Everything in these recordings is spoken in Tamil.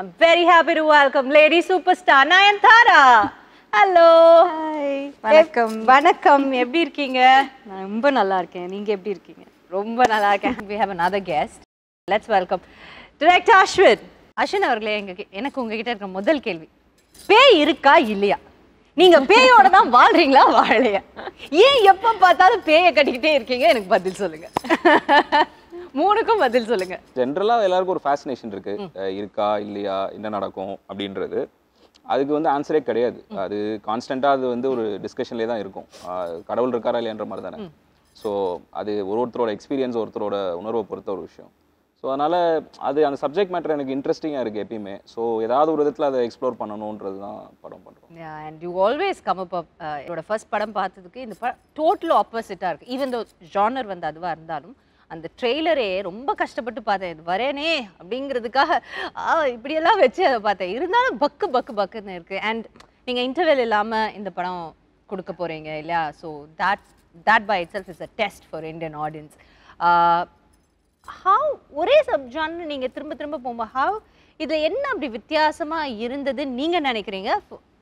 I'm very happy to welcome lady superstar Nayanthara. Hello. Hi. வணக்கம். வணக்கம். எப்படி இருக்கீங்க? நான் ரொம்ப நல்லா இருக்கேன். நீங்க எப்படி இருக்கீங்க? ரொம்ப நல்லா இருக்கேன். We have another guest. Let's welcome Director Ashwin. Ashwin அவர்களே, எனக்கு உங்ககிட்ட இருக்கிற முதல் கேள்வி. பேய் இருக்கா இல்லையா? நீங்க பேயோட தான் வாழ்றீங்களா வாழலையா? ஏன் எப்ப பார்த்தாலும் பேயை கட்டிக்கிட்டே இருக்கீங்க? எனக்கு பதில் சொல்லுங்க. மூணுக்கும் பதில் சொல்லுங்க. ஜென்ரலா எல்லாருக்கும் ஒரு ஃபேசினேஷன் இருக்கு. இருக்கா இல்லையா, என்ன நடக்கும் அப்படின்றது. அதுக்கு வந்து ஆன்சரே கிடையாது. அது கான்ஸ்டன்டா அது வந்து ஒரு டிஸ்கஷன்லேயே தான் இருக்கும். கடவுள் இருக்காரா இல்லையன்ற மாதிரி தானே. ஸோ அது ஒருத்தரோட எக்ஸ்பீரியன்ஸ், ஒருத்தரோட உணர்வை பொறுத்த ஒரு விஷயம். ஸோ அதனால் அது அந்த சப்ஜெக்ட் மேட்டர் எனக்கு இன்ட்ரெஸ்டிங்காக இருக்குது எப்பயுமே. ஸோ ஏதாவது ஒரு விதத்தில் அதை எக்ஸ்ப்ளோர் பண்ணணுன்றது தான் படம் பண்ணுறோம். And you always come up என்னோட ஃபர்ஸ்ட் படம் பார்த்ததுக்கு இந்த படம் டோட்டல் ஆப்போசிட்டாக இருக்குது. ஈவன் தோ ஜானர் வந்து அதுவாக இருந்தாலும் அந்த ட்ரெய்லரே ரொம்ப கஷ்டப்பட்டு பார்த்தேன். இது வரேனே அப்படிங்கிறதுக்காக இப்படியெல்லாம் வச்சு அதை பார்த்தேன். இருந்தாலும் பக்குன்னு இருக்குது. அண்ட் நீங்கள் இன்டர்வெல் இல்லாமல் இந்த படம் கொடுக்க போகிறீங்க இல்லையா? So that by itself is a test for Indian audience. How ஒரே சப்ஜான்னு நீங்கள் திரும்ப போகும்போது how இதில் என்ன அப்படி வித்தியாசமாக இருந்தது நீங்கள் நினைக்கிறீங்க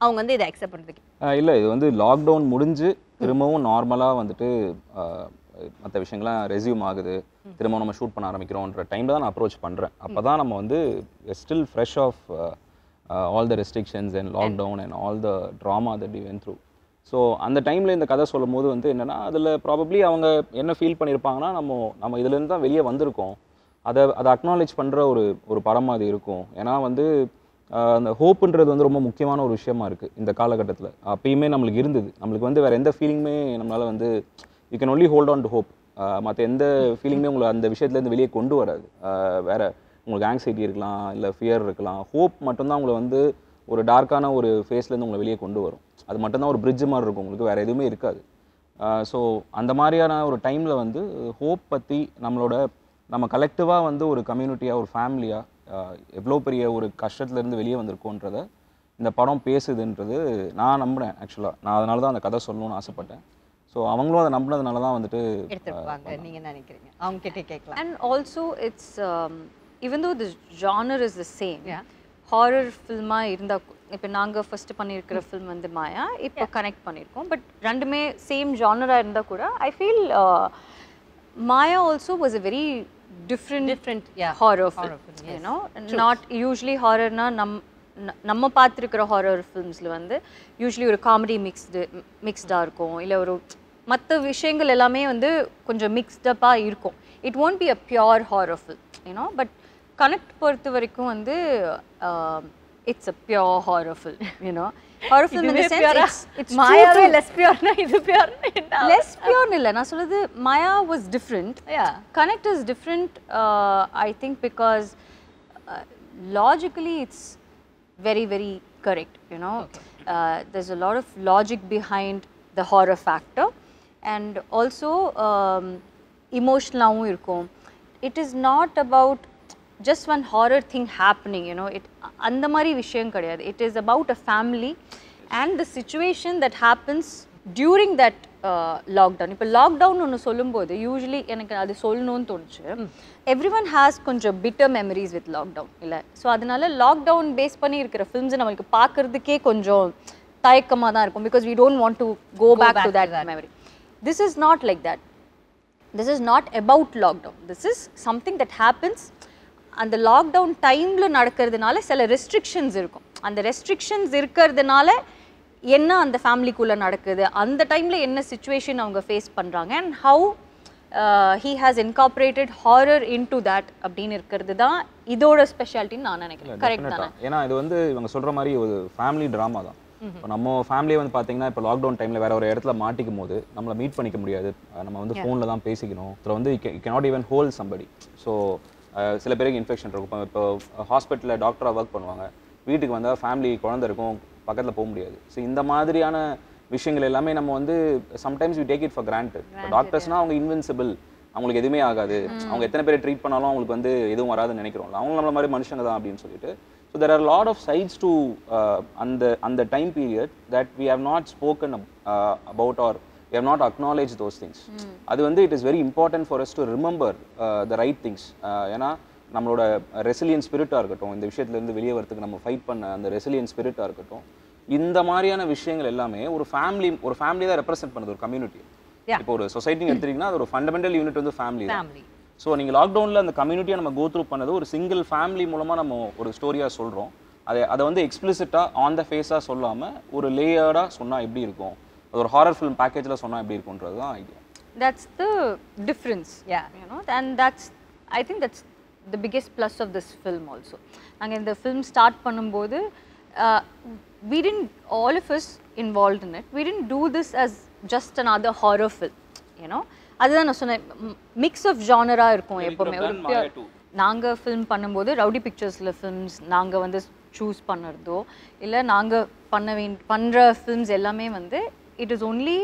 அவங்க வந்து இதை அக்செப்ட் பண்ணுறதுக்கு? இல்லை, இது வந்து லாக்டவுன் முடிஞ்சு திரும்பவும் நார்மலாக வந்துட்டு மற்ற விஷயங்கள்லாம் ரெஸ்யூம் ஆகுது, திரும்ப நம்ம ஷூட் பண்ண ஆரம்பிக்கிறோன்ற டைமில் தான் நான் அப்ரோச் பண்ணுறேன். அப்போ தான் நம்ம வந்து still fresh of all the restrictions and lockdown and all the trauma that we went through. So அந்த டைமில் இந்த கதை சொல்லும் போது வந்து என்னென்னா, அதில் ப்ராபப்ளி அவங்க என்ன ஃபீல் பண்ணியிருப்பாங்கன்னா, நம்ம இதுலேருந்து தான் வெளியே வந்திருக்கோம், அதை அக்னாலேஜ் பண்ணுற ஒரு படமாக அது இருக்கும். ஏன்னா வந்து அந்த ஹோப்புன்றது வந்து ரொம்ப முக்கியமான ஒரு விஷயமா இருக்குது இந்த காலகட்டத்தில். அப்பயுமே நம்மளுக்கு இருந்தது. நம்மளுக்கு வந்து வேறு எந்த ஃபீலிங்குமே நம்மளால் வந்து you can only hold on to hope. மற்ற எந்த ஃபீலிங்குமே உங்களை அந்த விஷயத்துலேருந்து வெளியே கொண்டு வராது. வேறு உங்களுக்கு ஆங்ஸைட்டி இருக்கலாம், இல்லை ஃபியர் இருக்கலாம். ஹோப் மட்டும்தான் உங்களை வந்து ஒரு டார்க்கான ஒரு ஃபேஸ்லேருந்து உங்களை வெளியே கொண்டு வரும். அது மட்டும்தான் ஒரு பிரிட்ஜ் மாதிரி இருக்கும், உங்களுக்கு வேறு எதுவுமே இருக்காது. ஸோ அந்த மாதிரியான ஒரு டைமில் வந்து ஹோப் பற்றி நம்ம கலெக்டிவாக வந்து ஒரு கம்யூனிட்டியாக, ஒரு ஃபேமிலியாக எவ்வளோ பெரிய ஒரு கஷ்டத்துலேருந்து வெளியே வந்திருக்கோன்றதை இந்த படம் பேசுதுன்றது நான் நம்புகிறேன். ஆக்சுவலாக நான் அதனால தான் அந்த கதை சொல்லணும்னு ஆசைப்பட்டேன். ஸோ அவங்களும் அதை நம்பினதுனால தான் வந்துட்டு எடுத்துருப்பாங்க. நீங்கள் நினைக்கிறீங்க அவங்க கிட்டே கேட்கலாம். And also it's even though the genre is the same, horror ஃபில்மாக இருந்தால் இப்போ நாங்கள் ஃபஸ்ட்டு பண்ணியிருக்கிற ஃபில்ம் வந்து மாயா, இப்போ கனெக்ட் பண்ணியிருக்கோம். பட் ரெண்டுமே சேம் ஜானராக இருந்தால் கூட I feel Maya also was a very different horror film. You know, not usually ஹாரர்னா நம்ம பார்த்துருக்கிற ஹாரர் ஃபில்ம்ஸில் வந்து யூஸ்வலி ஒரு காமெடி மிக்ஸ்டாக இருக்கும், இல்லை ஒரு மற்ற விஷயங்கள் எல்லாமே வந்து கொஞ்சம் மிக்ஸ்டப்பாக இருக்கும். It won't be a pure horror film, you know. But Connect பொறுத்த வரைக்கும் வந்து it's a pure horror film, you know. Horror film இந்த சென்ஸ் இட்ஸ் மாயாவே லெஸ் பியோர்னா இது பியோர்னா என்ன? லெஸ் பியோர்னு இல்லை, நான் சொல்றது Maya was different. Connect is different. I think because logically it's very correct, you know. There's a lot of logic behind the horror factor, and also emotional irukum. It is not about just one horror thing happening, you know. It andha mari vishayam kadiyadu. It is about a family and the situation that happens during that lockdown. இப்போ லாக்டவுன் ஒன்று சொல்லும்போது யூஸ்வலி எனக்கு அது சொல்லணும்னு தோணுச்சு. எவ்ரி ஒன் ஹேஸ் கொஞ்சம் பிட்டர் மெமரிஸ் வித் லாக்டவுன் இல்லை. ஸோ அதனால லாக்டவுன் பேஸ் பண்ணி இருக்கிற ஃபில்ம்ஸை நம்மளுக்கு பார்க்கறதுக்கே கொஞ்சம் தயக்கமாக தான் இருக்கும். Because we don't want to go back to that memory. This is not like that. This is not about lockdown. This is something that happens. அந்த லாக்டவுன் டைமில் நடக்கிறதுனால சில ரெஸ்ட்ரிக்ஷன்ஸ் இருக்கும். அந்த ரெஸ்ட்ரிக்ஷன்ஸ் இருக்கிறதுனால என்ன அந்த ஃபேமிலிக்குள்ளே நடக்குது, அந்த டைமில் என்ன சுச்சுவேஷன் அவங்க ஃபேஸ் பண்ணுறாங்க, and how he has incorporated horror into that அப்படின்னு இருக்கிறது தான் இதோட ஸ்பெஷாலிட்டின்னு நான் நினைக்கிறேன். கரெக்ட் தானே? ஏன்னா இது வந்து இவங்க சொல்கிற மாதிரி ஒரு ஃபேமிலி ட்ராமா தான். இப்போ நம்ம ஃபேமிலியை வந்து பார்த்தீங்கன்னா இப்போ லாக்டவுன் டைமில் வேறு ஒரு இடத்துல மாட்டிக்கும் போது நம்மளை மீட் பண்ணிக்க முடியாது. நம்ம வந்து ஃபோனில் தான் பேசிக்கணும். அப்புறம் வந்து you cannot even hold somebody. So சில பேருக்கு இன்ஃபெக்ஷன் இருக்கும். இப்போ ஹாஸ்பிட்டலில் டாக்டராக ஒர்க் பண்ணுவாங்க, வீட்டுக்கு வந்தால் ஃபேமிலி குழந்தை இருக்கும், பக்கத்தில் போக முடியாது. ஸோ இந்த மாதிரியான விஷயங்கள் எல்லாமே நம்ம வந்து sometimes we take it for granted. இப்போ டாக்டர்ஸ்னால் அவங்க இன்வின்சிபிள், அவங்களுக்கு எதுவுமே ஆகாது, அவங்க எத்தனை பேரை ட்ரீட் பண்ணாலும் அவங்களுக்கு வந்து எதுவும் வராதுன்னு நினைக்கிறோம். அவங்க நம்மள மாதிரி மனுஷங்க தான் அப்படின்னு சொல்லிட்டு. So there are lot of sides to அந்த time period that we have not spoken about or we have not acknowledged those things. அது வந்து it is very important for us to remember the right things. ஏன்னா நம்மளோட ரெசிலியன்ஸ் ஸ்பிரிட்டாக இருக்கட்டும், இந்த விஷயத்துலேருந்து வெளியே வரதுக்கு நம்ம ஃபைட் பண்ண அந்த ரெசிலியன்ஸ் ஸ்பிரிட்டாக இருக்கட்டும், இந்த மாதிரியான விஷயங்கள் எல்லாமே ஒரு ஃபேமிலி தான் ரெப்ரசென்ட் பண்ணுது, ஒரு கம்யூனிட்டி. இப்போ ஒரு சொசைட்டின்னு எடுத்துட்டீங்கன்னா அது ஒரு ஃபண்டமெண்டல் யூனிட் வந்து ஃபேமிலி தான். ஸோ நீங்கள் லாக்டவுனில் அந்த கம்யூனிட்டியை நம்ம கோ த்ரூ பண்ணது ஒரு சிங்கிள் ஃபேமிலி மூலமாக நம்ம ஒரு ஸ்டோரியாக சொல்கிறோம். அதை வந்து எக்ஸ்பிளிசிட்டாக ஆன் த ஃபேஸாக சொல்லாமல் ஒரு லேயர்டாக சொன்னால் எப்படி இருக்கும், அது ஒரு ஹாரர் ஃபிலிம் பேக்கேஜில் சொன்னால் எப்படி இருக்குன்றது தான் idea. That's the difference, you know, and I think that's the biggest plus of this film also. நாங்க இந்த film start பண்ணும்போது we didn't, all of us involved in it, we didn't do this as just another horror film, you know. அதுதான் நான் சொன்னேன், மிக்ஸ் ஆஃப் ஜானரா இருக்கும் எப்பவுமே. ஒரு நாங்க ஃபிலிம் பண்ணும்போது ரவுடி பிக்சர்ஸ்ல ஃபிலிம்ஸ் நாங்க வந்து சூஸ் பண்ணுறதோ இல்லை நாங்க பண்ற ஃபிலிம்ஸ் எல்லாமே வந்து it is only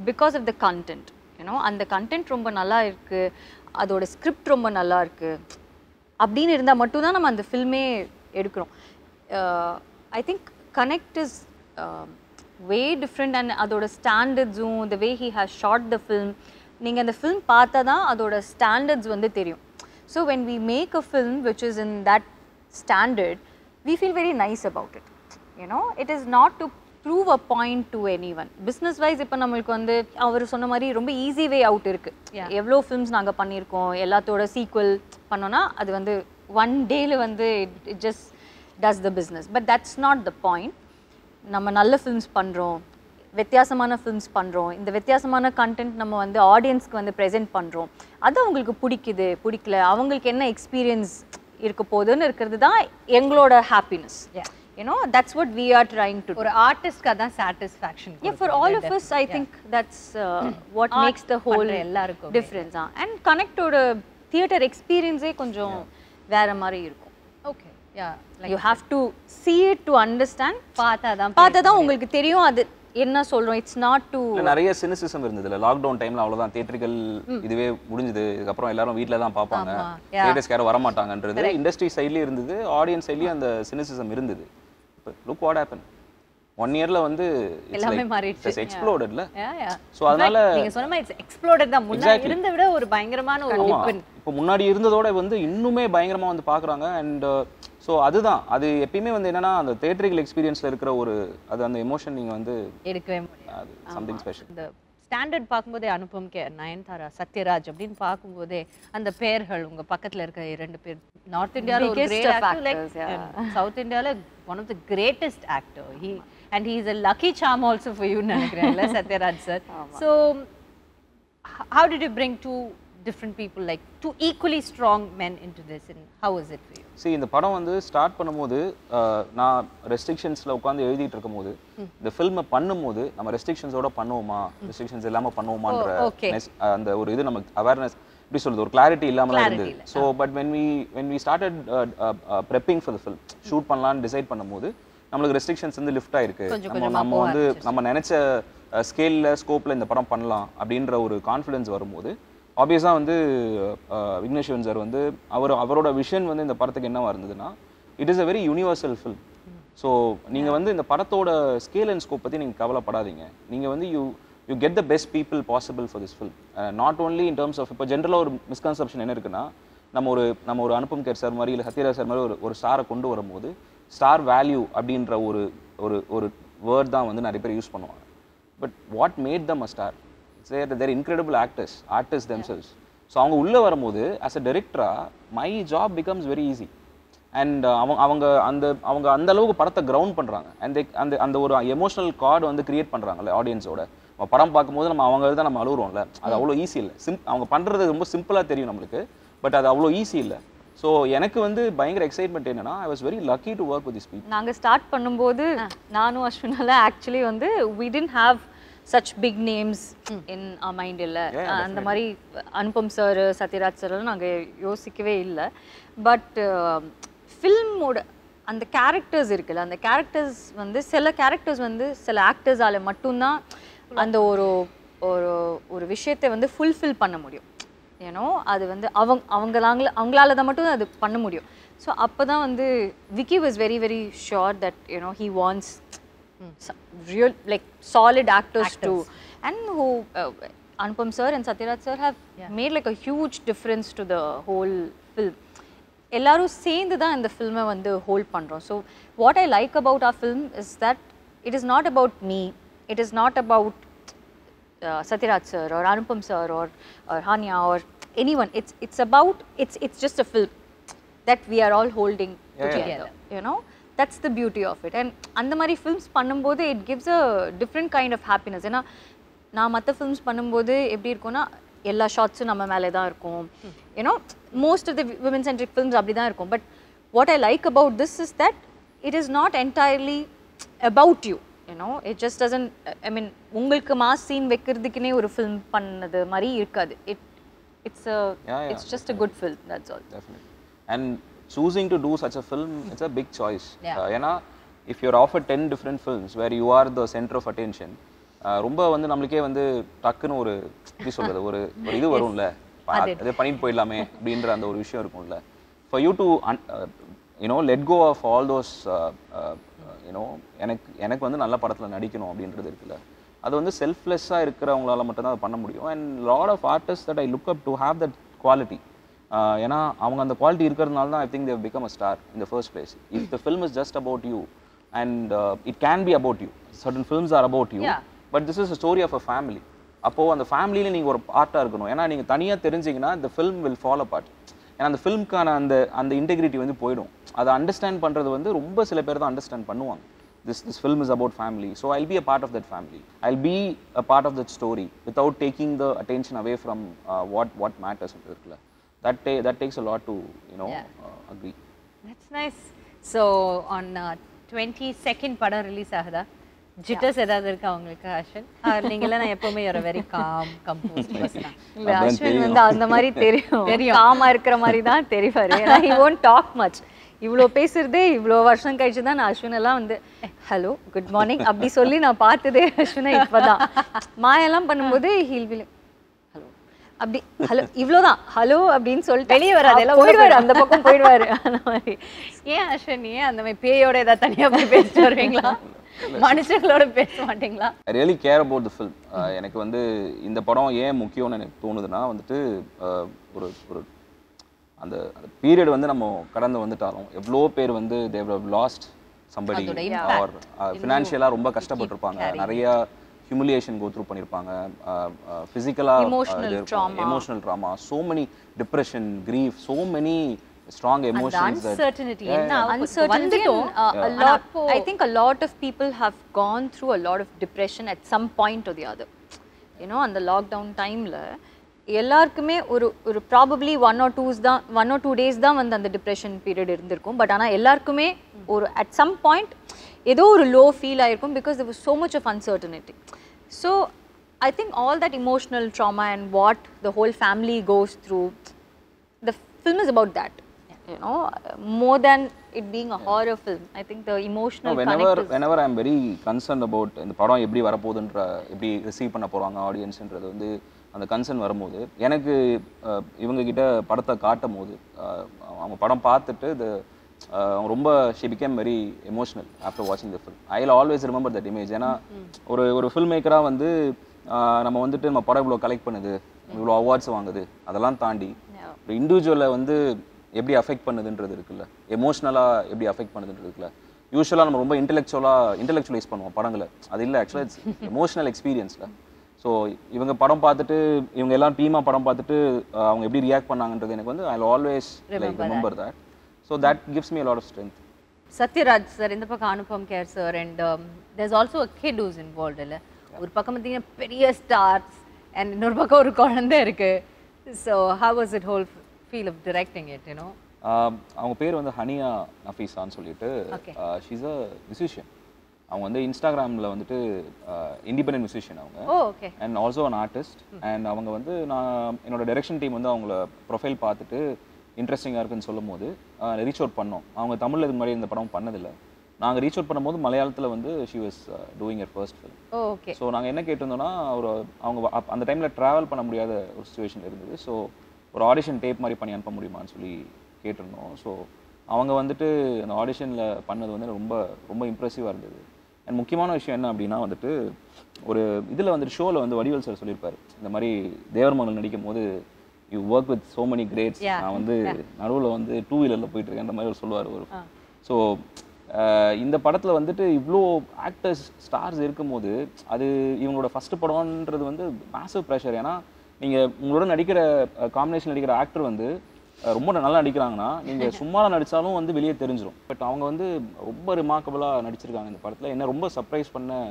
because of the content, you know. அந்த கண்டென்ட் ரொம்ப நல்லா இருக்கு, அதோட ஸ்கிரிப்ட் ரொம்ப நல்லா இருக்கு அப்படின்னு இருந்தால் மட்டும்தான் நம்ம அந்த ஃபில்மே எடுக்கிறோம். I think Connect is way different and அதோட ஸ்டாண்டர்ட்ஸும் the way he has shot the film, நீங்கள் அந்த ஃபில்ம் பார்த்தா தான் அதோட ஸ்டாண்டர்ட்ஸ் வந்து தெரியும். So when we make a film which is in that standard, we feel very nice about it, you know. It is not to prove a point to anyone. Business wise இப்போ நம்மளுக்கு வந்து அவர் சொன்ன மாதிரி ரொம்ப ஈஸி வே அவுட் இருக்குது. எவ்வளோ ஃபிலிம்ஸ் நாங்கள் பண்ணியிருக்கோம், எல்லாத்தோட சீக்வல் பண்ணோன்னா அது வந்து ஒன் டேல வந்து it just does the business. But that's not the point. நம்ம நல்ல ஃபிலிம்ஸ் பண்ணுறோம், வித்தியாசமான ஃபிலிம்ஸ் பண்ணுறோம், இந்த வித்தியாசமான கண்டென்ட் நம்ம வந்து ஆடியன்ஸ்க்கு வந்து ப்ரெசென்ட் பண்ணுறோம், அது அவங்களுக்கு பிடிக்கல, அவங்களுக்கு என்ன எக்ஸ்பீரியன்ஸ் இருக்க போதுன்னு இருக்கிறது தான் எங்களோட happiness. You know, that's what we are trying to do. ஒரு ஆர்டிஸ்ட்க்கு அதான் satisfaction. Yeah, for all of us I think that's what makes the whole difference. And connect to the theater experience கொஞ்சம் வேற மாதிரி இருக்கும். Okay, yeah, you have to see it to understand. பார்த்தா தான் உங்களுக்கு தெரியும் அது என்ன சொல்றோம். இட்ஸ் நாட் டு நிறைய சினிசிசம் இருந்ததுல லாக்டவுன் டைம்ல. அவ்வளவுதான், தியேட்டர்கள் இதுவே முடிஞ்சது, இதுக்கப்புறம் எல்லாரும் வீட்ல தான் பார்ப்பாங்க, தியேட்டர்ஸ்க்கு யாரும் வர மாட்டாங்கன்றது இண்டஸ்ட்ரி சைட்லயே இருந்தது, ஆடியன்ஸ் சைட்லயே அந்த சினிசிசம் இருந்தது. லுக் வாட் ஹேப்பன், 1 இயர்ல வந்து எல்லாமே மாறிடுச்சு, இட்ஸ் எக்ஸ்ப்ளோடட். சோ அதனால நீங்க சொன்ன மாதிரி இட்ஸ் எக்ஸ்ப்ளோடட் தான். முன்னாடி இருந்த விட ஒரு பயங்கரமான ஒரு ஓபன், இப்போ முன்னாடி இருந்ததோட வந்து இன்னுமே பயங்கரமா வந்து பாக்குறாங்க. அண்ட் ஸோ அதுதான், அது எப்பயுமே வந்து என்னன்னா அந்த தியேட்டரிக்கல் எக்ஸ்பீரியன்ஸ்ல இருக்கிற ஒரு அது அந்த எமோஷன் நீங்க வந்து எடுக்கவே முடியாது. அது சம்திங் ஸ்பெஷல். இந்த ஸ்டாண்டர்ட் பார்க்கும்போதே அனுபம் கே, நயன்தாரா, சத்யராஜ் அப்படின்னு பார்க்கும்போதே அந்த பேர்கள் உங்க பக்கத்துல இருக்க 2 பேர் நார்த் இந்தியால ஒரு கிரேட் ஆக்டர், லைக் சவுத் இந்தியால one of the greatest actor. And he is a lucky charm also for you, நினைக்கிறேன்ல Sathyaraj sir. So how did you bring two different people, like two equally strong men into this, and how was it for you? See, இந்த படம் வந்து ஸ்டார்ட் பண்ணும்போது நான் ரெஸ்ட்ரிக்ஷன்ஸ்ல உட்கார்ந்து எழுதிட்டு இருக்கும்போது இந்த ஃபில்மை பண்ணும்போது நம்ம ரெஸ்ட்ரிக்ஷன்ஸோட பண்ணுவோமா, ரெஸ்ட்ரிக்ஷன்ஸ் இல்லாம பண்ணுவோமான்ற அந்த ஒரு இது நமக்கு அவேர்னஸ் எப்படி சொல்றது, ஒரு கிளாரிட்டி இல்லாமலாம் இருந்தது. So but when we started prepping for the film, shoot பண்ணலாம்னு டிசைட் பண்ணும்போது நம்மளுக்கு ரெஸ்ட்ரிக்ஷன்ஸ் வந்து லிஃப்ட் ஆயிருக்கு. நம்ம வந்து நம்ம நினைச்ச ஸ்கேல்ல ஸ்கோப்ல இந்த படம் பண்ணலாம் அப்படின்ற ஒரு கான்ஃபிடன்ஸ் வரும்போது ஆப்வியஸாக வந்து விக்னேஷ்வரன் சார் வந்து அவரோட விஷன் வந்து இந்த படத்துக்கு என்னவா இருந்ததுன்னா, it is a very universal film. So நீங்கள் வந்து இந்த படத்தோட ஸ்கேல் அண்ட் ஸ்கோப் பற்றி நீங்கள் கவலைப்படாதீங்க. நீங்கள் வந்து you get the best people possible for this film. Not only in terms of இப்போ ஜென்ரலாக ஒரு மிஸ்கன்செப்ஷன் என்ன இருக்குன்னா, நம்ம ஒரு அனுபம் கேர் சார் மாதிரி இல்லை சத்யராஜ் சார் மாதிரி ஒரு ஸ்டாரை கொண்டு வரும்போது ஸ்டார் வேல்யூ அப்படின்ற ஒரு வேர்ட் தான் வந்து நிறைய பேர் யூஸ் பண்ணுவாங்க. But what made them a star, they're incredible artists themselves. So அவங்க உள்ள வரும்போது as a director my job becomes very easy. And அவங்க அந்த அளவுக்கு படத்தை கிரவுண்ட் பண்றாங்க. And அந்த ஒரு எமோஷனல் கார்டு வந்து கிரியேட் பண்றாங்கல்ல ஆடியன்ஸோட. படம் பார்க்கும்போது நம்ம அவங்க தான் நம்ம அழுகுறோம்ல, அது அவ்வளோ ஈஸி இல்லை. அவங்க பண்றது ரொம்ப சிம்பிளா தெரியும் நம்மளுக்கு, பட் அது அவ்வளோ ஈஸி இல்லை. ஸோ எனக்கு வந்து பயங்கர எக்ஸைட்மெண்ட் என்னன்னா, I was very lucky to work with this people. நாங்கள் ஸ்டார்ட் பண்ணும்போது நானும் அஸ்வினால ஆக்சுவலி வந்து we didn't have such big names in our mind இல்ல. அந்த மாதிரி அனுபம் சார், சத்யராஜ் சார் நாங்கள் யோசிக்கவே இல்லை. பட் ஃபில்மோட அந்த கேரக்டர்ஸ் இருக்குல்ல, அந்த கேரக்டர்ஸ் வந்து சில கேரக்டர்ஸ் வந்து சில ஆக்டர்ஸால் மட்டும்தான் அந்த ஒரு விஷயத்தை வந்து ஃபுல்ஃபில் பண்ண முடியும். ஏன்னோ அது வந்து அவங்களால தான் மட்டும் அது பண்ண முடியும். ஸோ அப்போ தான் வந்து Vicky was very very sure that you know he wants real like solid actors too, and who Anupam sir and Satyaraj sir have made like a huge difference to the whole film. எல்லாரும் சேர்ந்து தான் இந்த ஃபில்மை வந்து ஹோல்ட் பண்ணுறோம். So what I like about R film is that it is not about me, it is not about Satyaraj sir or Anupam sir or Hanya or anyone. It's just a film that we are all holding together. You know, that's the beauty of it. And அந்த மாதிரி films பண்ணும்போது it gives a different kind of happiness. ஏன்னா நான் மற்ற films பண்ணும்போது எப்படி இருக்கும்னா எல்லா ஷாட்ஸும் நம்ம மேலே தான் இருக்கும். You know, most of the women centric films அப்படி தான் இருக்கும். But what I like about this is that it is not entirely about you. You know, it just doesn't, I mean, உங்களுக்கு மாஸ் சீன் வைக்கிறதுக்குனே ஒரு film பண்ணது மாதிரி இருக்காது. It's just a good film, that's all. Definitely. And choosing to do such a film, it's a big choice. ஏன்னா if you're offered 10 different films where you are the center of attention, ரொம்ப வந்து நம்மளுக்கே வந்து டக்குன்னு ஒரு எப்படி சொல்றது ஒரு இது வரும்ல, அதை பண்ணிட்டு போயிடலாமே அப்படின்ற அந்த ஒரு விஷயம் இருக்கும்ல. For you to let go of all those எனக்கு வந்து நல்ல படத்தில் நடிக்கணும் அப்படின்றது இருக்குல்ல, அது வந்து செல்ஃப்லெஸ்ஸாக இருக்கிறவங்களால மட்டும்தான் அதை பண்ண முடியும். And lot of artist that I look up to have that quality. ஏன்னா அவங்க அந்த குவாலிட்டி இருக்கிறதுனால தான் I think they become a star in the first place. If the film is just about you and it can be about you, certain films are about you, but this is a story of a family. அப்போது அந்த ஃபேமிலியில் நீங்கள் ஒரு பார்ட்டாக இருக்கணும். ஏன்னா நீங்கள் தனியாக தெரிஞ்சிங்கன்னா the film will fall apart. ஏன்னா அந்த ஃபில்ம்க்கான அந்த இன்டெகிரிட்டி வந்து போயிடும். அதை அண்டர்ஸ்டாண்ட் பண்ணுறது வந்து ரொம்ப சில பேர் தான் அண்டர்ஸ்டாண்ட் பண்ணுவாங்க. This film is about family, so I'll be a part of that family. I'll be a part of that story without taking the attention away from what matters. That takes a lot to agree. That's nice. So on 22nd படம் ரிலீஸ் ஆகுதா? ஜிட்டர்ஸ் ஏதாவது இருக்கா உங்களுக்கு அஸ்வின்? நீங்கள நான் எப்பவுமே ஒரு வெரி காம் கம்போஸ்ட் பர்சனா. இல்ல அஸ்வின் வந்து அந்த மாதிரி தெரியும். காமா இருக்கிற மாதிரி தான் தெரிவாரு. ஏன்னா he won't talk much. இவ்வளோ பேசுறதே இவ்வளோ வருஷம் கழிச்சு தான் நான் அஸ்வினெல்லாம் வந்து ஹலோ குட் மார்னிங் அப்படி சொல்லி நான் பார்த்ததே அஸ்வினை இப்போ தான். மாயெல்லாம் பண்ணும்போது ஹீல் வில் ஹலோ அப்படி ஹலோ இவ்வளோதான் ஹலோ அப்படின்னு சொல்லிட்டு வெளியே வராது, எல்லாம் போயிடுவார், அந்த பக்கம் போயிடுவார். அந்த மாதிரி ஏன் அஸ்வின் அந்த மாதிரி பேயோட ஏதாவது தனியாக போய் பேசிட்டு வருவீங்களா, மனுஷங்களோட பேச மாட்டீங்களா? I really care about the film. எனக்கு வந்து இந்த படம் ஏன் முக்கியம்னு எனக்கு தோணுதுன்னா வந்துட்டு ஒரு அந்த பீரியட் வந்து நம்ம கடந்து வந்துட்டாலும் எவ்வளோ பேர் வந்து they have lost somebody or financially ரொம்ப கஷ்டப்பட்டிருப்பாங்க, நிறைய humiliation go through பண்ணிருப்பாங்க, physically emotional trauma, so many depression, grief, so many strong emotions, uncertainty a lot. I think a lot of people have gone through a lot of depression at some point or the other. You know, on the lockdown time la எல்லாருக்குமே ஒரு ப்ராபப்ளி 1 or 2 days தான் வந்து அந்த டிப்ரெஷன் பீரியட் இருந்திருக்கும். பட் ஆனால் எல்லாருக்குமே ஒரு அட் சம் பாயிண்ட் ஏதோ ஒரு லோ ஃபீல் ஆகிருக்கும் because there was so much of uncertainty. So I think all that emotional trauma and what the whole family goes through, the film is about that. You know, more than it being a horror film, I think the emotional whenever I'm very concerned about இந்த படம் எப்படி வரப்போகுதுன்ற எப்படி ரிசீவ் பண்ண போகிறாங்க ஆடியன்ஸ்ன்றது வந்து அந்த கன்சர்ன் வரும்போது எனக்கு இவங்ககிட்ட படத்தை காட்டும் போது அவங்க படம் பார்த்துட்டு அவங்க ரொம்ப she became very emotional after watching the film. I'll always remember that image. ஏன்னா ஒரு ஃபில்ம் மேக்கராக வந்து நம்ம வந்துட்டு நம்ம படம் இவ்வளோ கலெக்ட் பண்ணுது, இவ்வளோ அவார்ட்ஸ் வாங்குது, அதெல்லாம் தாண்டி ஒரு இண்டிவிஜுவலை வந்து எப்படி அஃபெக்ட் பண்ணுதுன்றது இருக்குல்ல, எமோஷ்னலாக எப்படி அஃபெக்ட் பண்ணுதுன்றது இருக்குல்ல. யூஸ்வலாக நம்ம ரொம்ப இன்டெலெக்சுவலைஸ் பண்ணுவோம் படங்களை, அது இல்லை ஆக்சுவலாக இட்ஸ் எமோஷனல் எக்ஸ்பீரியன்ஸில். ஸோ இவங்க படம் பார்த்துட்டு இவங்க எல்லாம் டீமாக படம் பார்த்துட்டு அவங்க எப்படி ரியாக்ட் பண்ணாங்கன்றது எனக்கு வந்து I'll always like remember that. So that gives me a lot of strength. Satyaraj sir, இந்த பக்கம் Anupam care sir, and there's also a kid who's involved இல்ல. ஒரு பக்கம் பார்த்தீங்கன்னா பெரிய ஸ்டார்ஸ் and இன்னொரு பக்கம் ஒரு குழந்தை இருக்கு. So how was it whole feel of directing it, you know? அவங்க பேர் வந்து ஹனியா நஃபீஸான்னு சொல்லிட்டு, she's a musician. அவங்க வந்து இன்ஸ்டாகிராமில் வந்துட்டு இண்டிபெண்டன்ட் மியூசிஷியன் அவங்க, and also an artist. And அவங்க வந்து நான் என்னோட டைரக்ஷன் டீம் வந்து அவங்கள ப்ரொஃபைல் பார்த்துட்டு இன்ட்ரெஸ்டிங்காக இருக்குன்னு சொல்லும் போது ரீச் அவுட் பண்ணோம். அவங்க தமிழில் இது மாதிரி இந்த படம் பண்ணதில்லை. நாங்கள் ரீச் அவுட் பண்ணும்போது மலையாளத்தில் வந்து she was doing your first film. So நாங்கள் என்ன கேட்டிருந்தோம்னா அவங்க அந்த டைமில் ட்ராவல் பண்ண முடியாத ஒரு சுச்சுவேஷன் இருந்தது. ஸோ ஒரு ஆடிஷன் டேப் மாதிரி பண்ணி அனுப்ப முடியுமான்னு சொல்லி கேட்டிருந்தோம். ஸோ அவங்க வந்துட்டு அந்த ஆடிஷனில் பண்ணது வந்து ரொம்ப ரொம்ப இம்ப்ரெசிவாக இருந்தது. அண்ட் முக்கியமான விஷயம் என்ன அப்படின்னா வந்துட்டு ஒரு இதில் வந்துட்டு ஷோவில் வந்து வடிவேல் சார் சொல்லியிருப்பார், இந்த மாதிரி தேவர் மகள் நடிக்கும் போது you work with so many greats. Yeah. நான் வந்து நடுவில் வந்து 2 வீலரில் போயிட்டு இருக்கேன் மாதிரி சொல்லுவார் ஒரு. ஸோ இந்த படத்தில் வந்துட்டு இவ்வளோ ஆக்டர்ஸ் ஸ்டார்ஸ் இருக்கும்போது அது இவங்களோட ஃபஸ்ட்டு படம்ன்றது வந்து மேசிவ் ப்ரெஷர். ஏன்னா நீங்கள் உங்களோட நடிக்கிற காம்பினேஷன் நடிக்கிற ஆக்டர் வந்து ரொம்ப நல்லா நடிக்கிறாங்கன்னா நீங்கள் சும்மா நடித்தாலும் வந்து வெளியே தெரிஞ்சிடும். பட் அவங்க வந்து ரொம்ப ரிமார்க்கபுளாக நடிச்சிருக்காங்க இந்த படத்தில். என்ன ரொம்ப சர்ப்ரைஸ் பண்ண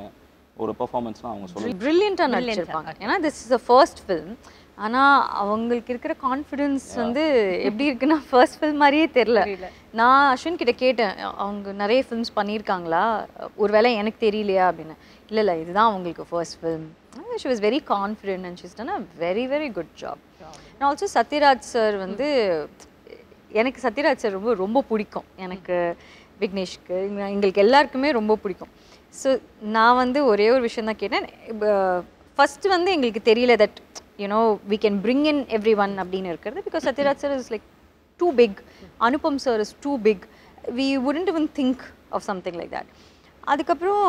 ஒரு பெர்ஃபார்மன்ஸ்லாம் அவங்க சொல்லுவாங்க. ப்ரில்லியண்ட்டாக நடிச்சிருப்பாங்க. ஏன்னா this is a first film. ஆனால் அவங்களுக்கு இருக்கிற கான்ஃபிடென்ஸ் வந்து எப்படி இருக்குன்னா ஃபர்ஸ்ட் ஃபில்ம் மாதிரியே தெரில. நான் அஸ்வின் கிட்ட கேட்டேன், அவங்க நிறைய ஃபில்ம்ஸ் பண்ணியிருக்காங்களா, ஒருவேளை எனக்கு தெரியலையா அப்படின்னு. இல்லை இதுதான் அவங்களுக்கு first film. She was very confident and she's done a very very good job. And also Sathyaraj sir வந்து எனக்கு சத்யராஜ் சார் ரொம்ப ரொம்ப பிடிக்கும். எனக்கு விக்னேஷ்க்கு எங்களுக்கு எல்லாருக்குமே ரொம்ப பிடிக்கும். ஸோ நான் வந்து ஒரே ஒரு விஷயம் தான் கேட்டேன். ஃபஸ்ட்டு வந்து எங்களுக்கு தெரியல that we can bring in everyone அப்படின்னு இருக்கிறது. Because Sathyaraj sir is like too big, Anupam sir is too big, we wouldn't even think of something like that. அதுக்கப்புறம்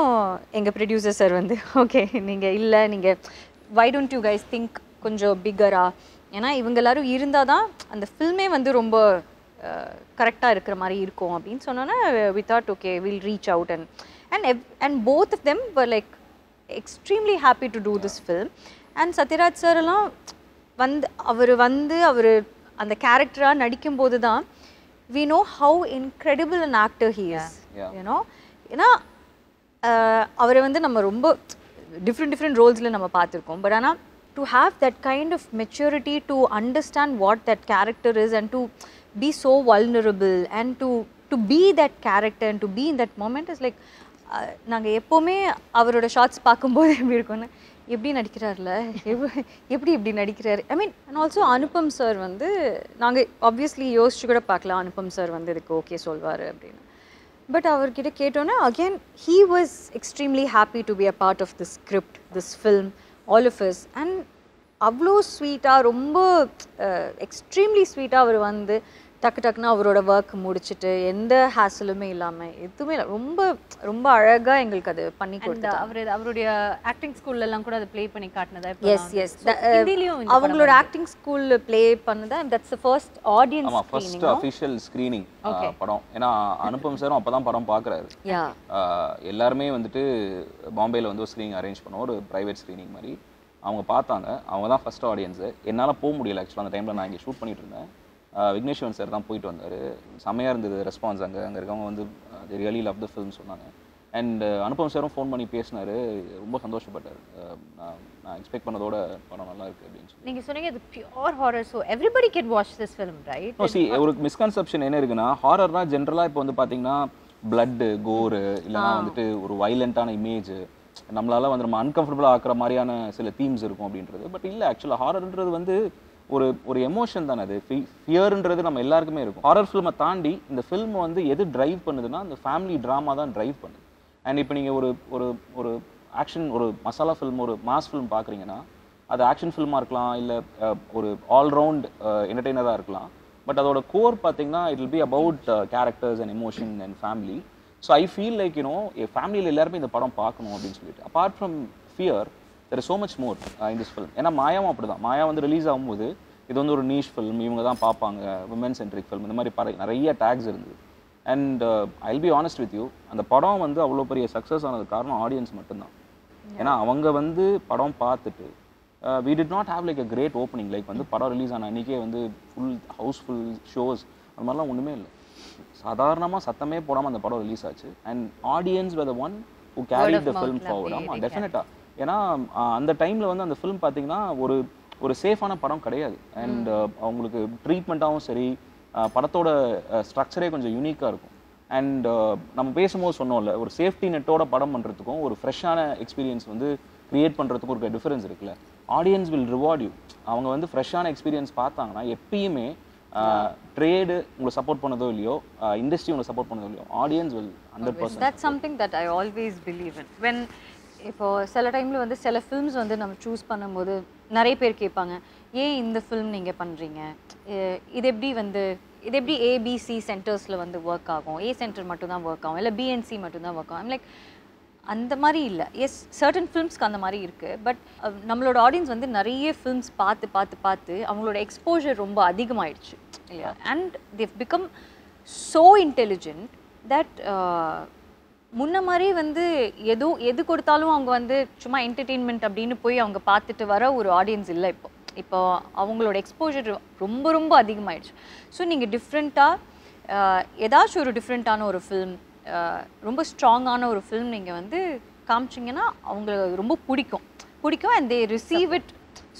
எங்கள் ப்ரொடியூசர் சார் வந்து ஓகே நீங்கள் why don't you guys think கொஞ்சம் பிக்கரா, ஏன்னா இவங்க எல்லாரும் இருந்தால் தான் அந்த ஃபில்மே வந்து ரொம்ப கரெக்டாக இருக்கிற மாதிரி இருக்கும் அப்படின்னு சொன்னோன்னா we thought okay we'll reach out and both of them were like extremely happy to do this film. And Sathyaraj sir எல்லாம் அவர் அந்த கேரக்டராக நடிக்கும்போது தான் we know how incredible an actor he is. ஏன்னா அவரை வந்து நம்ம ரொம்ப டிஃப்ரெண்ட் ரோல்ஸில் நம்ம பார்த்துருக்கோம். பட் ஆனால் to have that kind of maturity to understand what that character is and to be so vulnerable and to be that character and to be in that moment is like நாங்கள் எப்போவுமே அவரோட ஷார்ட்ஸ் பார்க்கும்போது எப்படி இருக்கும்னு, எப்படி நடிக்கிறார்ல, எப்படி நடிக்கிறாரு. I mean and also Anupam sir வந்து நாங்கள் ஆப்வியஸ்லி யோசிச்சு கூட பார்க்கலாம் அனுபம் சார் வந்து இதுக்கு ஓகே சொல்வார் அப்படின்னு. பட் அவர்கிட்ட கேட்டோன்னே again he was extremely happy to be a part of this script, this film, all of us. And அவ்வளோ ஸ்வீட்டாக, ரொம்ப எக்ஸ்ட்ரீம்லி ஸ்வீட்டாக அவர் வந்து டக்குன்னு அவரோட ஒர்க் முடிச்சுட்டு எந்த ஹேசலுமே இல்லாமல் எதுவுமே இல்லை, ரொம்ப ரொம்ப அழகாக எங்களுக்கு அது பண்ணி கொடுத்தாரு. அவருடைய ஆக்டிங் ஸ்கூல்லலாம் கூட அதை ப்ளே பண்ணி காட்டினதா? எஸ் அவங்களோட ஆக்டிங் ஸ்கூலில் ப்ளே பண்ணதா. That's the first audience first official screening படம். ஏன்னா அனுபம் சாரும் அப்போ தான் படம் பார்க்குறாரு. எல்லாருமே வந்துட்டு பாம்பேயில் வந்து ஒரு ஸ்க்ரீனிங் அரேஞ்ச் பண்ணோம், ஒரு ப்ரைவேட் ஸ்க்ரீனிங் மாதிரி. அவங்க பார்த்தாங்க, அவங்க தான் ஃபர்ஸ்ட் ஆடியன்ஸு. என்னால் போக முடியல ஆக்சுவலாக, அந்த டைமில் நான் இங்கே ஷூட் பண்ணிட்டு இருந்தேன். விக்னேஷ்வன் சார் தான் போயிட்டு வந்தார். செம்மையாக இருந்தது ரெஸ்பான்ஸ். அங்கே இருக்கவங்க வந்து they really love the film சொன்னாங்க. அண்ட் அனுபம் சாரும் ஃபோன் பண்ணி பேசினார், ரொம்ப சந்தோஷப்பட்டார். நான் எக்ஸ்பெக்ட் பண்ணதோட படம் நல்லா இருக்குது அப்படின்னு சொல்லி. நீங்கள் சொன்னீங்க இது pure horror, so everybody can watch this film right? ஒரு மிஸ்கன்செப்ஷன் என்ன இருக்குன்னா, ஹாரர்னா ஜென்ரலாக இப்போ வந்து பார்த்தீங்கன்னா பிளட்டு, கோரு, இல்லைனா வந்துட்டு ஒரு வைலண்ட்டான இமேஜ், நம்மளால வந்து நம்ம அன்கம்ஃபர்டபுளாக ஆக்குற மாதிரியான சில தீம்ஸ் இருக்கும் அப்படின்றது. பட் இல்லை, ஆக்சுவலாக ஹாரர்ன்றது வந்து ஒரு எமோஷன் தானே. அது ஃபியர்ன்றது நம்ம எல்லாருக்குமே இருக்கும். ஹாரர் ஃபில்மை தாண்டி இந்த ஃபில்ம் வந்து எது ட்ரைவ் பண்ணுதுன்னா அந்த ஃபேமிலி ட்ராமா தான் ட்ரைவ் பண்ணுது. அண்ட் இப்போ நீங்கள் ஒரு ஆக்ஷன், ஒரு மசாலா ஃபில்ம், ஒரு மாஸ் ஃபில்ம் பார்க்குறீங்கன்னா அது ஆக்ஷன் ஃபில்மாக இருக்கலாம், இல்லை ஒரு ஆல்ரவுண்ட் என்டர்டெய்னராக இருக்கலாம். பட் அதோட கோர் பார்த்தீங்கன்னா it will be about characters and emotion and family. So I feel like ஃபேமிலியில் எல்லாருமே இந்த படம் பார்க்கணும் அப்படின்னு சொல்லிட்டு. Apart from fear there is so much more in this film. ஏன்னா மாயாவும் அப்படி தான். மாயா வந்து ரிலீஸ் ஆகும்போது இது வந்து ஒரு நீஷ் ஃபில்ம், இவங்க தான் பார்ப்பாங்க, விமன் சென்ட்ரிக் ஃபில்ம், இந்த மாதிரி நிறைய டேக்ஸ் இருந்தது. And I will be honest with you, அந்த படம் வந்து அவ்வளோ பெரிய சக்ஸஸ் ஆனது காரணம் ஆடியன்ஸ் மட்டும்தான். ஏன்னா அவங்க வந்து படம் பார்த்துட்டு we did not have like a great opening, like வந்து படம் ரிலீஸ் ஆன அன்றைக்கே வந்து ஃபுல் ஹவுஸ்ஃபுல் ஷோஸ் அந்த மாதிரிலாம் ஒன்றுமே இல்லை. சாதாரணமாக சத்தமே போடாமல் அந்த படம் ரிலீஸ் ஆச்சு. And audience were the one who carried the film forward. ஆமாம், டெஃபினட்டாக. ஏன்னா அந்த டைமில் வந்து அந்த ஃபிலிம் பார்த்தீங்கன்னா ஒரு சேஃபான படம் கிடையாது. அண்ட் அவங்களுக்கு ட்ரீட்மெண்ட்டாகவும் சரி, படத்தோட ஸ்ட்ரக்சரே கொஞ்சம் யூனிக்காக இருக்கும். அண்ட் நம்ம பேசும்போது சொன்னோம்ல, ஒரு சேஃப்டி நெட்டோட படம் பண்ணுறதுக்கும் ஒரு ஃப்ரெஷ்ஷான எக்ஸ்பீரியன்ஸ் வந்து க்ரியேட் பண்ணுறதுக்கும் ஒரு டிஃபரன்ஸ் இருக்குல்ல. Audience will reward you. அவங்க வந்து ஃப்ரெஷ்ஷான எக்ஸ்பீரியன்ஸ் பார்த்தாங்கன்னா எப்பயுமே ட்ரேடு உங்களை சப்போர்ட் பண்ணதோ இல்லையோ, இண்டஸ்ட்ரி உங்களை சப்போர்ட் பண்ணதோ இல்லையோ, audience will 100%. That's something that I always believe in. When இப்போது சில டைமில் வந்து சில ஃபில்ம்ஸ் வந்து நம்ம சூஸ் பண்ணும்போது நிறைய பேர் கேட்பாங்க, ஏன் இந்த ஃபில்ம் நீங்கள் பண்ணுறீங்க, இது எப்படி ஏபிசி சென்டர்ஸில் வந்து ஒர்க் ஆகும், ஏ சென்டர் மட்டும்தான் ஒர்க் ஆகும், இல்லை பிஎன்சி மட்டும்தான் ஒர்க் ஆகும். லைக் அந்த மாதிரி இல்லை. எஸ், சர்டன் ஃபிலிம்ஸ்க்கு அந்த மாதிரி இருக்குது. பட் நம்மளோட ஆடியன்ஸ் வந்து நிறைய ஃபிலிம்ஸ் பார்த்து அவங்களோட எக்ஸ்போஜர் ரொம்ப அதிகமாகிடுச்சு இல்லையா. And they become so intelligent that முன்ன மாதிரி வந்து எது கொடுத்தாலும் அவங்க வந்து சும்மா என்டர்டெயின்மெண்ட் அப்படின்னு போய் அவங்க பார்த்துட்டு வர ஒரு ஆடியன்ஸ் இல்லை. இப்போ அவங்களோட எக்ஸ்போஜர் ரொம்ப ரொம்ப அதிகமாகிடுச்சு. ஸோ நீங்கள் டிஃப்ரெண்ட்டாக ஏதாச்சும் ஒரு டிஃப்ரெண்ட்டான ஒரு ஃபில்ம், ரொம்ப ஸ்ட்ராங்கான ஒரு ஃபில்ம் நீங்கள் வந்து காமிச்சிங்கன்னா அவங்களுக்கு ரொம்ப பிடிக்கும் and they receive it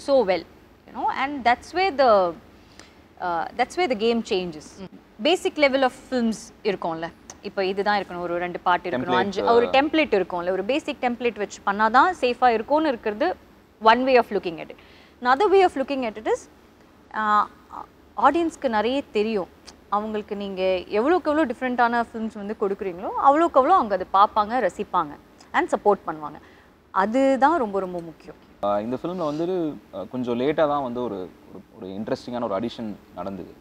so well, you know. And that's way the game changes. Basic level of films இருக்கும்ல, இப்போ இதுதான் இருக்கணும், ஒரு 2 பாட்டு இருக்கணும், 5 ஒரு டெம்ப்ளேட் இருக்கும்ல, ஒரு பேசிக் டெம்ப்ளேட் வச்சு பண்ணால் தான் சேஃபாக இருக்கும்னு இருக்கிறது one way of looking at it. another way of looking at it is ஆடியன்ஸ்க்கு நிறைய தெரியும். அவங்களுக்கு நீங்கள் எவ்வளோக்கு எவ்வளோ டிஃப்ரெண்ட்டான ஃபிலிம்ஸ் வந்து கொடுக்குறீங்களோ அவ்வளோக்கு அவ்வளோ அவங்க அதை பார்ப்பாங்க, ரசிப்பாங்க அண்ட் சப்போர்ட் பண்ணுவாங்க. அதுதான் ரொம்ப ரொம்ப முக்கியம். இந்த ஃபிலிமில் வந்து கொஞ்சம் லேட்டாக தான் வந்து ஒரு ஒரு இன்ட்ரெஸ்டிங்கான ஒரு அடிஷன் நடந்தது.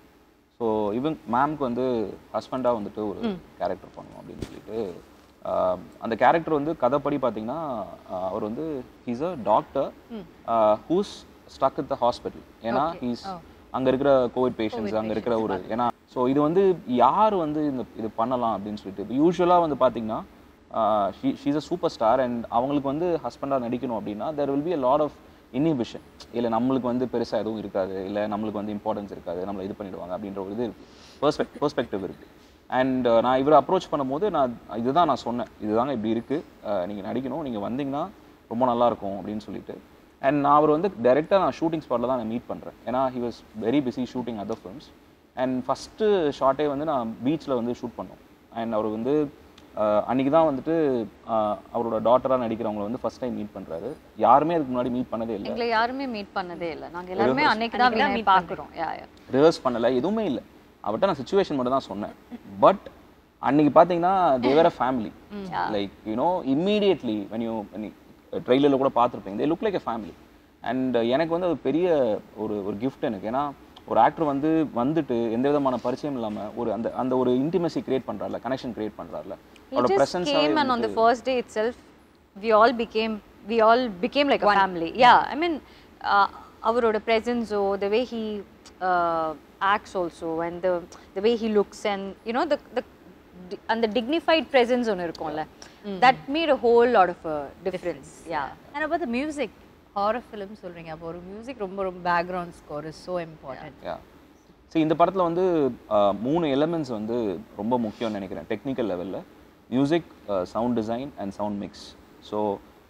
ஸோ இவன் மேம்க்கு வந்து ஹஸ்பண்டாக வந்துட்டு ஒரு கேரக்டர் பண்ணணும் அப்படின்னு சொல்லிட்டு, அந்த கேரக்டர் வந்து கதைப்படி பார்த்தீங்கன்னா அவர் வந்து he's a doctor who's stuck in the hospital. ஏன்னா ஹீஸ் அங்கே இருக்கிற கோவிட் பேஷண்ட்ஸ், அங்கே இருக்கிற ஒரு ஏன்னா ஸோ இது வந்து யார் வந்து இது பண்ணலாம் அப்படின்னு சொல்லிட்டு, இப்போ யூஸ்வலாக வந்து பார்த்தீங்கன்னா ஷீஸ் அ சூப்பர் ஸ்டார் அண்ட் அவங்களுக்கு வந்து ஹஸ்பண்டாக நடிக்கணும் அப்படின்னா there will be a lot of inhibition. இல்லை நம்மளுக்கு வந்து பெருசாக எதுவும் இருக்காது, இல்லை நம்மளுக்கு வந்து இம்பார்ட்டன்ஸ் இருக்காது, நம்மளை இது பண்ணிடுவாங்க அப்படின்ற ஒரு இது இருக்குது, பெர்ஸ்பெக்டிவ் இருக்குது. அண்ட் நான் இவரை அப்ரோச் பண்ணும்போது இதுதான் நான் சொன்னேன், இதுதாங்க இப்படி இருக்குது, நீங்கள் நடிக்கணும், நீங்கள் வந்தீங்கன்னா ரொம்ப நல்லாயிருக்கும் அப்படின்னு சொல்லிட்டு. அண்ட் நான் அவர் வந்து டைரெக்டாக நான் ஷூட்டிங் ஸ்பாட்டில் தான் நான் மீட் பண்ணுறேன். ஏன்னா he was very busy shooting other films. And first ஷார்ட்டே வந்து நான் பீச்சில் வந்து ஷூட் பண்ணோம். அண்ட் அவர் வந்து அன்றைக்கி தான் வந்துட்டு அவரோட டாட்டராக நடிக்கிறவங்களை வந்து ஃபஸ்ட் டைம் மீட் பண்ணுறாரு. யாருமே அதுக்கு முன்னாடி மீட் பண்ணதே இல்லை, எங்களை யாருமே மீட் பண்ணதே இல்லை. நாங்கள் எல்லாருமே அன்னைக்கு தான் மீட் பார்க்குறோம். ரிஹர்ஸ் பண்ணலை, எதுவுமே இல்லை. அவர்கிட்ட நான் சிச்சுவேஷன் மட்டும் தான் சொன்னேன். பட் அன்றைக்கி பார்த்தீங்கன்னா they were a family, like you know immediately when you ட்ரெய்லரில் கூட பார்த்துருப்பீங்க, they look like a family. And எனக்கு வந்து அது பெரிய ஒரு கிஃப்ட் எனக்கு. ஏன்னா ஒரு ஆக்டர் வந்துட்டு எந்த விதமான பரிச்சயம் இல்லாமல் ஒரு அந்த ஒரு இன்டிமசி கிரியேட் பண்ணுறாருல, கனெக்ஷன் கிரியேட் பண்ணுறாருல, அவரோட presence. And on the first day itself we all became like a family. Yeah, I mean அவரோட presence, the way he acts also, and the way he looks, and you know the dignified presence ஒன்று இருக்கும்ல, that made a whole lot of a difference. Yeah. And about the music, horror film சொல்றீங்க, அப்போ ஒரு மியூசிக் ரொம்ப background score is so important. சரி, இந்த படத்தில் வந்து 3 எலிமெண்ட்ஸ் வந்து ரொம்ப முக்கியம்னு நினைக்கிறேன் டெக்னிக்கல் லெவலில்: music, sound design and sound mix. So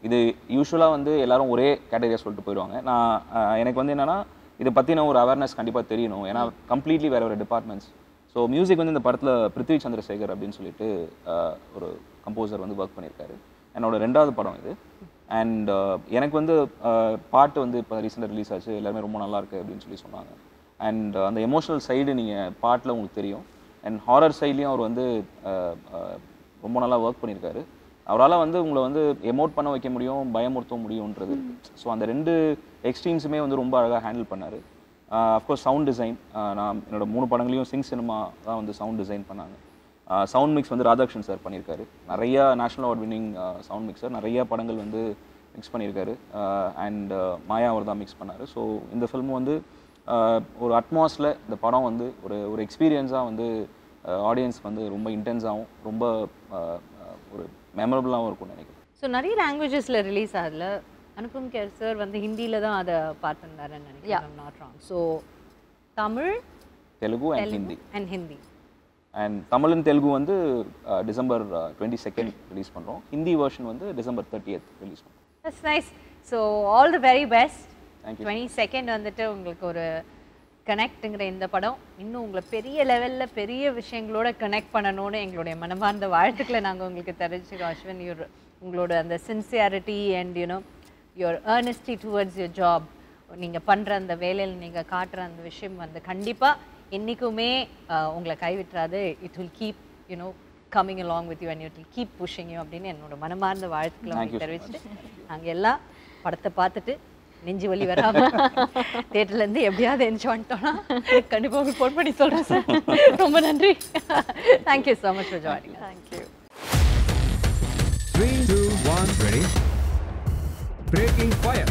இது யூஸ்வலாக வந்து எல்லாரும் ஒரே கேட்டகரியாக சொல்லிட்டு போயிடுவாங்க. எனக்கு வந்து என்னென்னா இதை பற்றின ஒரு அவேர்னஸ் கண்டிப்பாக தெரியணும், ஏன்னா கம்ப்ளீட்லி வேறு டிபார்ட்மெண்ட்ஸ். ஸோ மியூசிக் வந்து இந்த படத்தில் பிருத்வி சந்திரசேகர் அப்படின்னு சொல்லிட்டு ஒரு கம்போசர் வந்து ஒர்க் பண்ணியிருக்காரு. என்னோட 2வது படம் இது. அண்ட் எனக்கு வந்து பாட்டு வந்து இப்போ ரீசெண்டாக ரிலீஸ் ஆச்சு, எல்லாருமே ரொம்ப நல்லாயிருக்கு அப்படின்னு சொல்லி சொன்னாங்க. அண்ட் அந்த எமோஷனல் சைடு நீங்கள் பாட்டில் உங்களுக்கு தெரியும். அண்ட் ஹாரர் சைட்லேயும் அவர் வந்து ரொம்ப நல்லா ஒர்க் பண்ணியிருக்காரு. அவரால் வந்து உங்களை வந்து எமோட் பண்ண வைக்க முடியும், பயமுறுத்த முடியுன்றது. ஸோ அந்த 2 எக்ஸ்ட்ரீம்ஸுமே வந்து ரொம்ப அழகாக ஹேண்டில் பண்ணார். அஃப்கோர்ஸ் சவுண்ட் டிசைன், நான் என்னோட 3 படங்களையும் சிங் சினிமா தான் வந்து சவுண்ட் டிசைன் பண்ணாங்க. சவுண்ட் மிக்ஸ் வந்து ராதாகிருஷ்ணன் சார் பண்ணியிருக்காரு. நிறையா national award winning sound mixer, நிறையா படங்கள் வந்து மிக்ஸ் பண்ணியிருக்காரு. அண்ட் மாயா அவர் தான் மிக்ஸ் பண்ணார். ஸோ இந்த ஃபில்ம் வந்து ஒரு அட்மாஸில் இந்த படம் வந்து ஒரு எக்ஸ்பீரியன்ஸாக வந்து ஆடியன்ஸ்க்கு வந்து ரொம்ப இன்டென்ஸாகவும் ரொம்ப ஒரு மெமரபுளாகவும் இருக்கும்னு நினைக்கிறேன். ஸோ நிறைய லாங்குவேஜஸில் ரிலீஸ் ஆகல. அனுபம் கேர் சார் வந்து ஹிந்தியில் தான் அதை பார்த்துருந்தாருன்னு நினைக்கிறேன், not wrong. So Tamil, Telugu and Hindi. And Tamil and Telugu வந்து டிசம்பர் 22 ரிலீஸ் பண்ணுறோம். ஹிந்தி வெர்ஷன் வந்து டிசம்பர் 30 ரிலீஸ் பண்ணுறோம். That's nice. So all the very best. Thank you. 22 வந்துட்டு உங்களுக்கு ஒரு கனெக்ட்டுங்கிற இந்த படம் இன்னும் உங்களை பெரிய லெவலில் பெரிய விஷயங்களோட கனெக்ட் பண்ணணும்னு எங்களுடைய மனமார்ந்த வாழ்த்துக்களை நாங்கள் உங்களுக்கு தெரிஞ்சுக்கிறோம். அஸ்வின், உங்களோட அந்த sincerity and you know your earnestness towards your job, நீங்கள் பண்ணுற அந்த வேலையில் நீங்கள் காட்டுற அந்த விஷயம் வந்து கண்டிப்பாக என்றைக்குமே உங்களை கைவிட்டுறாது. It will keep you know coming along with you and it will keep pushing you அப்படின்னு என்னோட மனமார்ந்த வாழ்த்துக்களை உங்களுக்கு தெரிவிச்சுட்டு நாங்கள் எல்லாம் படத்தை பார்த்துட்டு நெஞ்சு வலி வராமல் தேட்டர்லேருந்து எப்படியாவது என்ஜாய் பண்ணிட்டோன்னா கண்டிப்பாக உங்களுக்கு ஃபோன் பண்ணி சொல்கிறேன் சார். ரொம்ப நன்றி. Thank you so much for joining. Thank you. 3, 2, 1 on. Ready. Breaking fire.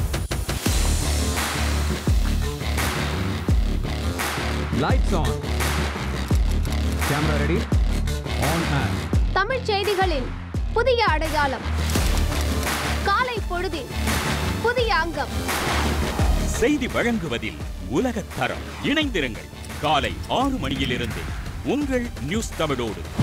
Lights on. Camera ready. On and. Tamil செய்திகளின் புதிய அடையாளம். காலை பொழுதில் புதிய அங்கம். செய்தி வழங்குவதில் உலகத் தரம். இணைந்திருங்கள் காலை 6 மணியிலிருந்து உங்கள் நியூஸ் தமிழோடு.